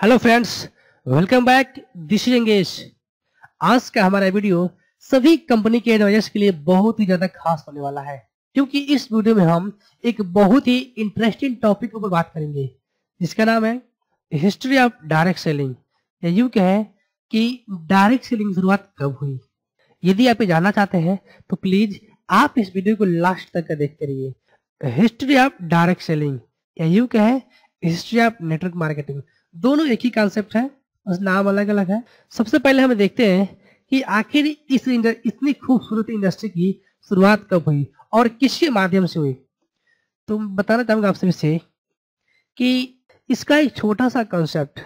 Hello friends, welcome back. This is engage. आज का हमारा वीडियो सभी कंपनी के एडवाइजर्स के लिए बहुत ही ज्यादा खास होने वाला है, क्योंकि इस वीडियो में हम एक बहुत ही इंटरेस्टिंग टॉपिक के ऊपर बात करेंगे जिसका नाम है हिस्ट्री ऑफ डायरेक्ट सेलिंग, या यूं कहें कि डायरेक्ट सेलिंग शुरुआत कब हुई। यदि आप ये जानना चाहते हैं तो प्लीज आप इस वीडियो को लास्ट तक देखते रहिए। हिस्ट्री ऑफ डायरेक्ट सेलिंग, या यूं कहें हिस्ट्री ऑफ नेटवर्क मार्केटिंग, दोनों एक ही कॉन्सेप्ट है, बस नाम अलग अलग है। सबसे पहले हम देखते हैं कि आखिर इतनी खूबसूरत इंडस्ट्री की शुरुआत कब हुई और किसके माध्यम से हुई। तो बताना चाहूंगा आप सभी से कि इसका एक छोटा सा कॉन्सेप्ट,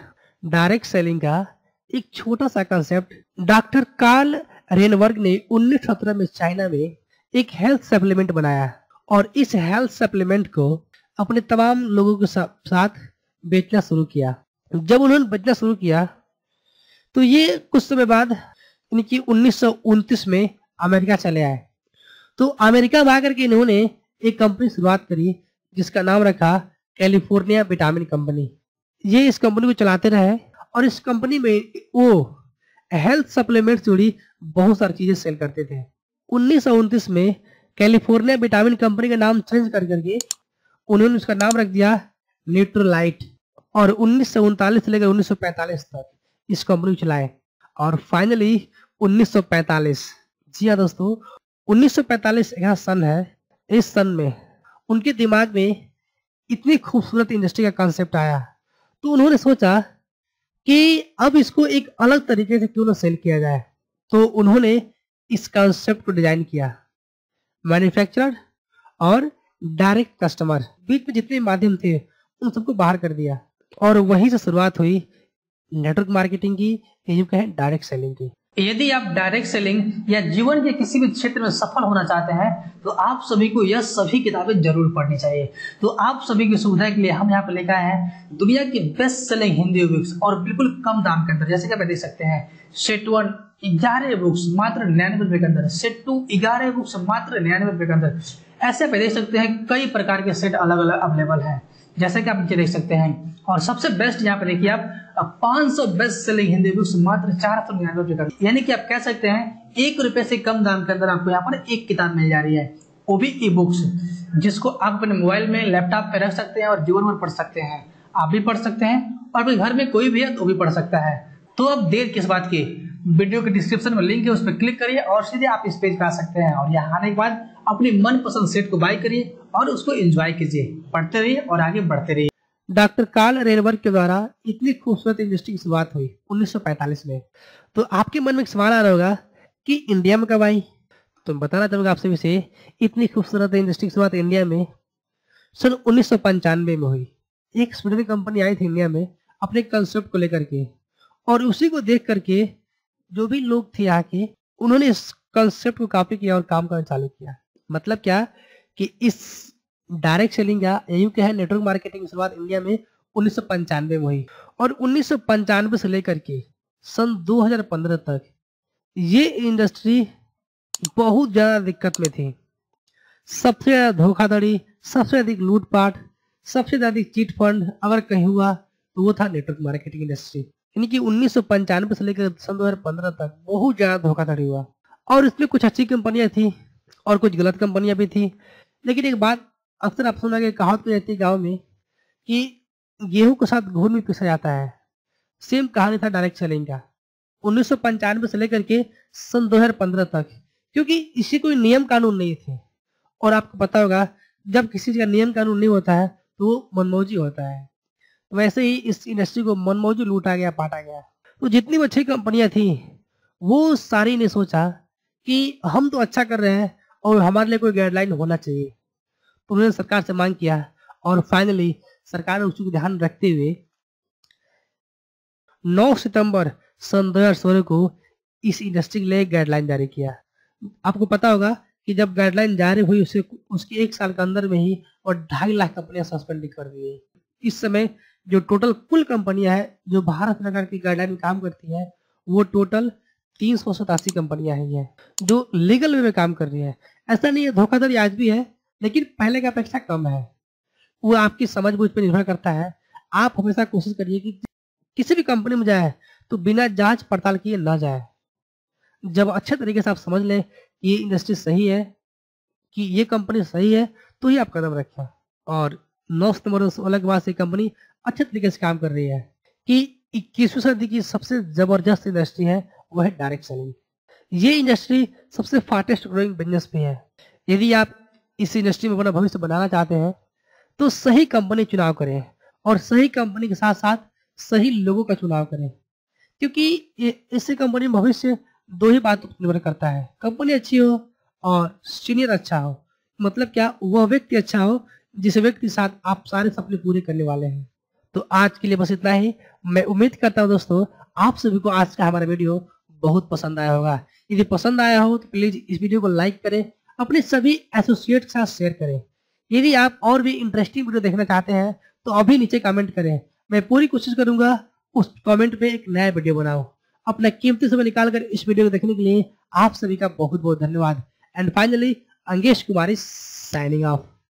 डायरेक्ट सेलिंग का एक छोटा सा कॉन्सेप्ट डॉक्टर कार्ल रेनबर्ग ने 1917 में चाइना में एक हेल्थ सप्लीमेंट बनाया और इस हेल्थ सप्लीमेंट को अपने तमाम लोगों के साथ बेचना शुरू किया। जब उन्होंने बेचना शुरू किया तो ये कुछ समय बाद यानी कि 1929 में अमेरिका चले आए। तो अमेरिका में आकर के इन्होंने एक कंपनी शुरुआत करी जिसका नाम रखा कैलिफोर्निया विटामिन कंपनी। ये इस कंपनी को चलाते रहे और इस कंपनी में वो हेल्थ सप्लीमेंट जुड़ी बहुत सारी चीजें सेल करते थे। 1929 में कैलिफोर्निया विटामिन कंपनी का नाम चेंज कर करके उन्होंने उसका नाम रख दिया न्यूट्रोलाइट, और 1939 से लेकर 1945 तक इस कंपनी को चलाए। और फाइनली 1945, जी हाँ दोस्तों, 1945 एक सन है। इस सन में उनके दिमाग में इतनी खूबसूरत इंडस्ट्री का कॉन्सेप्ट आया तो उन्होंने सोचा कि अब इसको एक अलग तरीके से क्यों ना सेल किया जाए। तो उन्होंने इस कॉन्सेप्ट को डिजाइन किया। मैन्युफैक्चरर और डायरेक्ट कस्टमर, बीच में जितने माध्यम थे उन सबको बाहर कर दिया और वहीं से शुरुआत हुई नेटवर्क मार्केटिंग की, या कहें डायरेक्ट सेलिंग की। यदि आप डायरेक्ट सेलिंग या जीवन के किसी भी क्षेत्र में सफल होना चाहते हैं तो आप सभी को यह सभी किताबें जरूर पढ़नी चाहिए। तो आप सभी की सुविधा के लिए हम यहाँ पे लेकर आए हैं दुनिया की बेस्ट सेलिंग हिंदी बुक्स, और बिल्कुल कम दाम के अंदर। जैसे कि आप देख सकते हैं, सेट 1 11 बुक्स मात्र 99 रुपए के अंदर, सेट 2 11 बुक्स मात्र 99 रुपए के अंदर। ऐसे आप देख सकते हैं कई प्रकार के सेट अलग अलग अवेलेबल है, जैसे कि आप नीचे देख सकते हैं। और सबसे बेस्ट यहाँ पे देखिए आप 500 बेस्ट सेलिंग हिंदी बुक्स मात्र 499 रुपए का, यानी कि आप कह सकते हैं 1 रुपए से कम दाम के अंदर आपको यहाँ पर एक किताब मिल जा रही है, वो भी ई बुक्स, जिसको आप अपने मोबाइल में लैपटॉप पे रख सकते हैं और जीवन भर पढ़ सकते हैं। आप भी पढ़ सकते हैं और अपने घर में कोई भी है तो भी पढ़ सकता है। तो अब देर किस बात की, वीडियो के डिस्क्रिप्शन में लिंक है, उस पर क्लिक करिए और सीधे आप इस पेज पे आ सकते हैं। और यहाँ आने के बाद अपनी मनपसंद सेट को बाय करिए और उसको एंजॉय कीजिए, पढ़ते रहिए और आगे बढ़ते रहिए। डॉक्टर कार्ल रेनबर्ग के द्वारा इतनी खूबसूरत इंडस्ट्री की शुरुआत हुई 1945 में। तो आपके मन में एक सवाल आ रहा होगा कि इंडिया में कब आई। तो बताना चाहूंगा आपसे से इतनी खूबसूरत इंडस्ट्री की शुरुआत इंडिया में सन 1995 में हुई। एक स्वीडन कंपनी आई थी इंडिया में अपने कंसेप्ट को लेकर के, और उसी को देख करके जो भी लोग थे आके उन्होंने इस कंसेप्ट को कॉपी किया और काम करना चालू किया। मतलब क्या कि इस डायरेक्ट सेलिंग या यूं कहें नेटवर्क मार्केटिंग की शुरुआत इंडिया में 1995 में हुई, और 1995 से लेकर के सन 2015 तक ये इंडस्ट्री बहुत ज्यादा दिक्कत में थी। सबसे ज्यादा धोखाधड़ी, सबसे अधिक लूटपाट, सबसे ज्यादा चीट फंड अगर कहीं हुआ तो वो था नेटवर्क मार्केटिंग इंडस्ट्री। यानी कि 1995 से लेकर सन 2015 तक बहुत ज्यादा धोखाधड़ी हुआ, और इसमें कुछ अच्छी कंपनियां थी और कुछ गलत कंपनियां भी थी। लेकिन एक बात अक्सर आप सुना के कहावत में रहती है गाँव में कि गेहूं के साथ घून भी पिसा जाता है। सेम कहानी था डायरेक्ट सेलिंग का 1995 से लेकर के सन 2015 तक, क्योंकि इसी कोई नियम कानून नहीं थे। और आपको पता होगा जब किसी का नियम कानून नहीं होता है तो वो मनमौजी होता है। वैसे ही इस इंडस्ट्री को मनमौजी लूटा गया, पाटा गया। तो जितनी भी अच्छी कंपनियां थी वो सारी ने सोचा कि हम तो अच्छा कर रहे हैं और हमारे लिए कोई गाइडलाइन होना चाहिए। तो उन्होंने सरकार से मांग किया और फाइनली सरकार ने उसको ध्यान रखते हुए 9 सितंबर सन 2016 को इस इंडस्ट्री के लिए गाइडलाइन जारी किया। आपको पता होगा कि जब गाइडलाइन जारी हुई उसके 1 साल के अंदर में ही और 2.5 लाख कंपनियां सस्पेंड कर दी गई। इस समय जो टोटल कुल कंपनियां हैं जो भारत सरकार की गाइडलाइन में काम करती है वो टोटल 387 कंपनियां हैं जो लीगल वे में काम कर रही है। ऐसा नहीं है, धोखाधड़ी आज भी है लेकिन पहले की अपेक्षा कम है। वो आपकी समझ बूझ पर निर्भर करता है। आप हमेशा कोशिश करिए कि किसी भी कंपनी में जाए तो बिना जांच पड़ताल किए ना जाए। जब अच्छे तरीके से आप समझ लें कि ये इंडस्ट्री सही है, कि ये कंपनी सही है, तो ही आप कदम रखें। और 9 सितंबर 2016 के बाद से कंपनी अच्छे तरीके से काम कर रही है कि 21वीं सदी की सबसे जबरदस्त इंडस्ट्री है वो है डायरेक्ट सेलिंग। ये इंडस्ट्री सबसे फास्टेस्ट ग्रोइंग बिजनेस भी है। यदि आप इस इंडस्ट्री में अपना भविष्य बनाना चाहते हैं तो सही कंपनी चुनाव करें और सही कंपनी के साथ साथ सही लोगों का चुनाव करें, क्योंकि इससे कंपनी में भविष्य दो ही बातों पर निर्भर करता है, कंपनी अच्छी हो और सीनियर अच्छा हो। मतलब क्या, वह व्यक्ति अच्छा हो जिस व्यक्ति के साथ आप सारे सपने पूरे करने वाले हैं। तो आज के लिए बस इतना ही। मैं उम्मीद करता हूँ दोस्तों आप सभी को आज का हमारा वीडियो बहुत पसंद आया होगा। यदि पसंद आया हो तो प्लीज इस वीडियो को लाइक करें, अपने सभी एसोसिएट के साथ शेयर करें। यदि आप और भी इंटरेस्टिंग वीडियो देखना चाहते हैं तो अभी नीचे कमेंट करें, मैं पूरी कोशिश करूंगा उस कमेंट पे एक नया वीडियो बनाऊं। अपना कीमती समय निकालकर इस वीडियो को देखने के लिए आप सभी का बहुत बहुत धन्यवाद। And finally Angesh Kumari signing off.